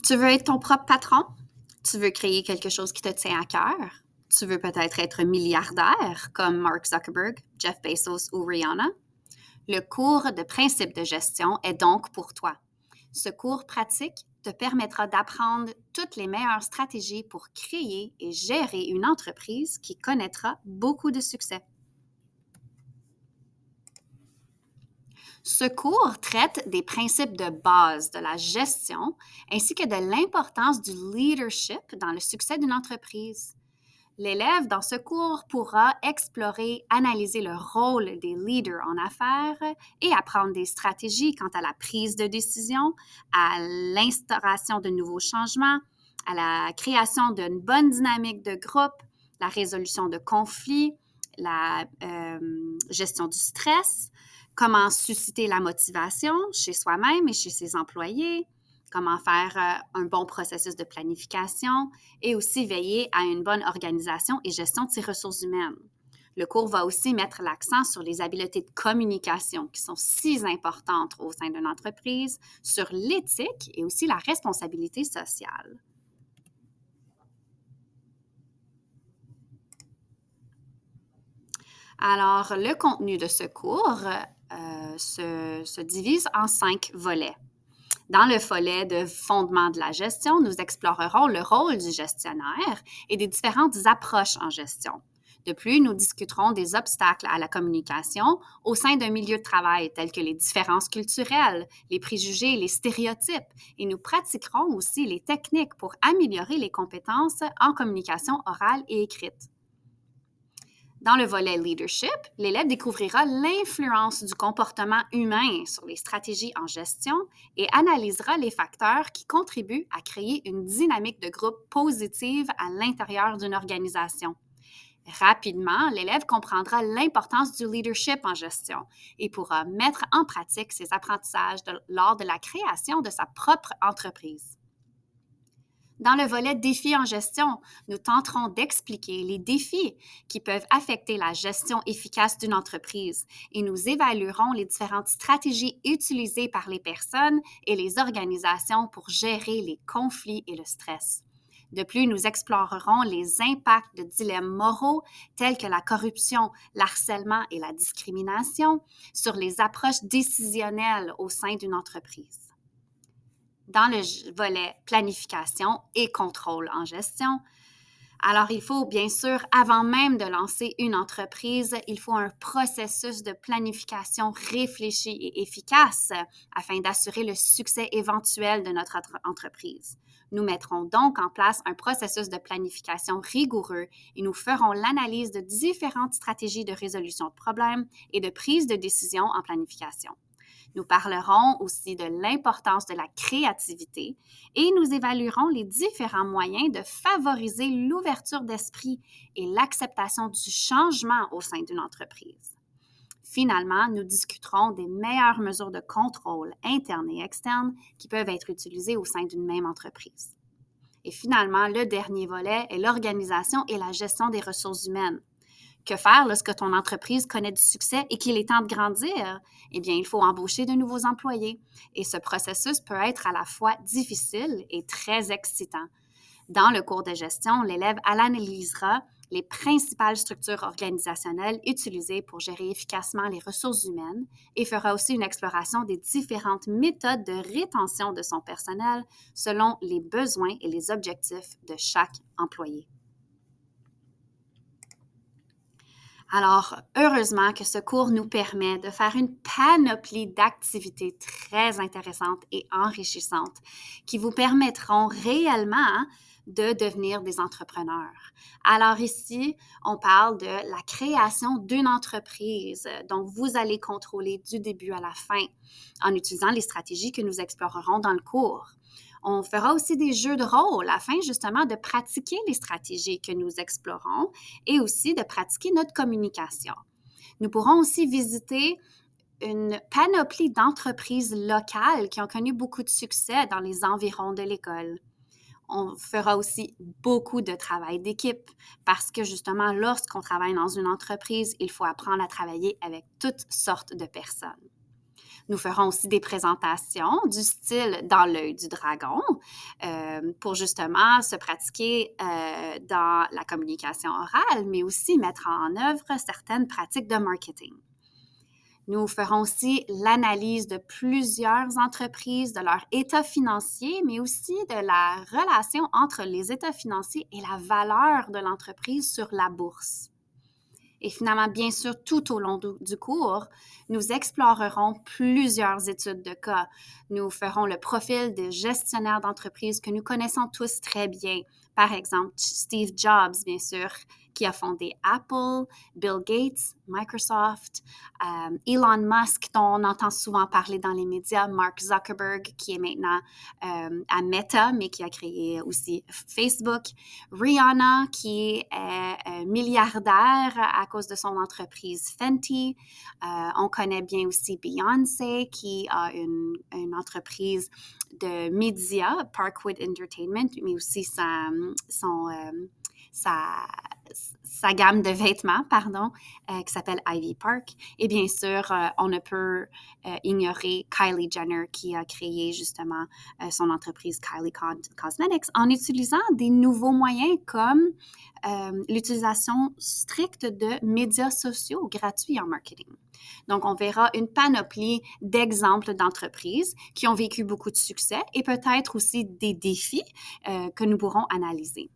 Tu veux être ton propre patron? Tu veux créer quelque chose qui te tient à cœur? Tu veux peut-être être milliardaire comme Mark Zuckerberg, Jeff Bezos ou Rihanna? Le cours de principe de gestion est donc pour toi. Ce cours pratique te permettra d'apprendre toutes les meilleures stratégies pour créer et gérer une entreprise qui connaîtra beaucoup de succès. Ce cours traite des principes de base de la gestion ainsi que de l'importance du leadership dans le succès d'une entreprise. L'élève dans ce cours pourra explorer, analyser le rôle des leaders en affaires et apprendre des stratégies quant à la prise de décision, à l'instauration de nouveaux changements, à la création d'une bonne dynamique de groupe, la résolution de conflits, la gestion du stress, comment susciter la motivation chez soi-même et chez ses employés, comment faire un bon processus de planification et aussi veiller à une bonne organisation et gestion de ses ressources humaines. Le cours va aussi mettre l'accent sur les habiletés de communication qui sont si importantes au sein d'une entreprise, sur l'éthique et aussi la responsabilité sociale. Alors, le contenu de ce cours se divise en 5 volets. Dans le volet de fondement de la gestion, nous explorerons le rôle du gestionnaire et des différentes approches en gestion. De plus, nous discuterons des obstacles à la communication au sein d'un milieu de travail, tels que les différences culturelles, les préjugés, les stéréotypes, et nous pratiquerons aussi les techniques pour améliorer les compétences en communication orale et écrite. Dans le volet leadership, l'élève découvrira l'influence du comportement humain sur les stratégies en gestion et analysera les facteurs qui contribuent à créer une dynamique de groupe positive à l'intérieur d'une organisation. Rapidement, l'élève comprendra l'importance du leadership en gestion et pourra mettre en pratique ses apprentissages lors de la création de sa propre entreprise. Dans le volet défis en gestion, nous tenterons d'expliquer les défis qui peuvent affecter la gestion efficace d'une entreprise et nous évaluerons les différentes stratégies utilisées par les personnes et les organisations pour gérer les conflits et le stress. De plus, nous explorerons les impacts de dilemmes moraux tels que la corruption, l'harcèlement et la discrimination sur les approches décisionnelles au sein d'une entreprise. Dans le volet planification et contrôle en gestion, alors il faut bien sûr, avant même de lancer une entreprise, il faut un processus de planification réfléchi et efficace afin d'assurer le succès éventuel de notre entreprise. Nous mettrons donc en place un processus de planification rigoureux et nous ferons l'analyse de différentes stratégies de résolution de problèmes et de prise de décision en planification. Nous parlerons aussi de l'importance de la créativité et nous évaluerons les différents moyens de favoriser l'ouverture d'esprit et l'acceptation du changement au sein d'une entreprise. Finalement, nous discuterons des meilleures mesures de contrôle internes et externes qui peuvent être utilisées au sein d'une même entreprise. Et finalement, le dernier volet est l'organisation et la gestion des ressources humaines. Que faire lorsque ton entreprise connaît du succès et qu'il est temps de grandir? Eh bien, il faut embaucher de nouveaux employés. Et ce processus peut être à la fois difficile et très excitant. Dans le cours de gestion, l'élève analysera les principales structures organisationnelles utilisées pour gérer efficacement les ressources humaines et fera aussi une exploration des différentes méthodes de rétention de son personnel selon les besoins et les objectifs de chaque employé. Alors, heureusement que ce cours nous permet de faire une panoplie d'activités très intéressantes et enrichissantes qui vous permettront réellement de devenir des entrepreneurs. Alors ici, on parle de la création d'une entreprise. Donc, vous allez contrôler du début à la fin en utilisant les stratégies que nous explorerons dans le cours. On fera aussi des jeux de rôle afin justement de pratiquer les stratégies que nous explorons et aussi de pratiquer notre communication. Nous pourrons aussi visiter une panoplie d'entreprises locales qui ont connu beaucoup de succès dans les environs de l'école. On fera aussi beaucoup de travail d'équipe parce que justement, lorsqu'on travaille dans une entreprise, il faut apprendre à travailler avec toutes sortes de personnes. Nous ferons aussi des présentations du style Dans l'œil du dragon pour justement se pratiquer dans la communication orale, mais aussi mettre en œuvre certaines pratiques de marketing. Nous ferons aussi l'analyse de plusieurs entreprises, de leur état financier, mais aussi de la relation entre les états financiers et la valeur de l'entreprise sur la bourse. Et finalement, bien sûr, tout au long du cours, nous explorerons plusieurs études de cas. Nous ferons le profil des gestionnaires d'entreprise que nous connaissons tous très bien. Par exemple, Steve Jobs, bien sûr, qui a fondé Apple, Bill Gates, Microsoft, Elon Musk, dont on entend souvent parler dans les médias, Mark Zuckerberg, qui est maintenant à Meta, mais qui a créé aussi Facebook, Rihanna, qui est milliardaire à cause de son entreprise Fenty. On connaît bien aussi Beyoncé, qui a une entreprise de médias, Parkwood Entertainment, mais aussi sa gamme de vêtements, qui s'appelle Ivy Park. Et bien sûr, on ne peut ignorer Kylie Jenner qui a créé justement son entreprise Kylie Cosmetics en utilisant des nouveaux moyens comme l'utilisation stricte de médias sociaux gratuits en marketing. Donc, on verra une panoplie d'exemples d'entreprises qui ont vécu beaucoup de succès et peut-être aussi des défis que nous pourrons analyser.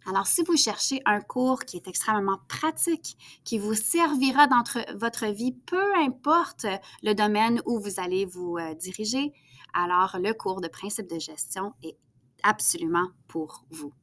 Alors, si vous cherchez un cours qui est extrêmement pratique, qui vous servira dans votre vie, peu importe le domaine où vous allez vous diriger, alors le cours de principe de gestion est absolument pour vous.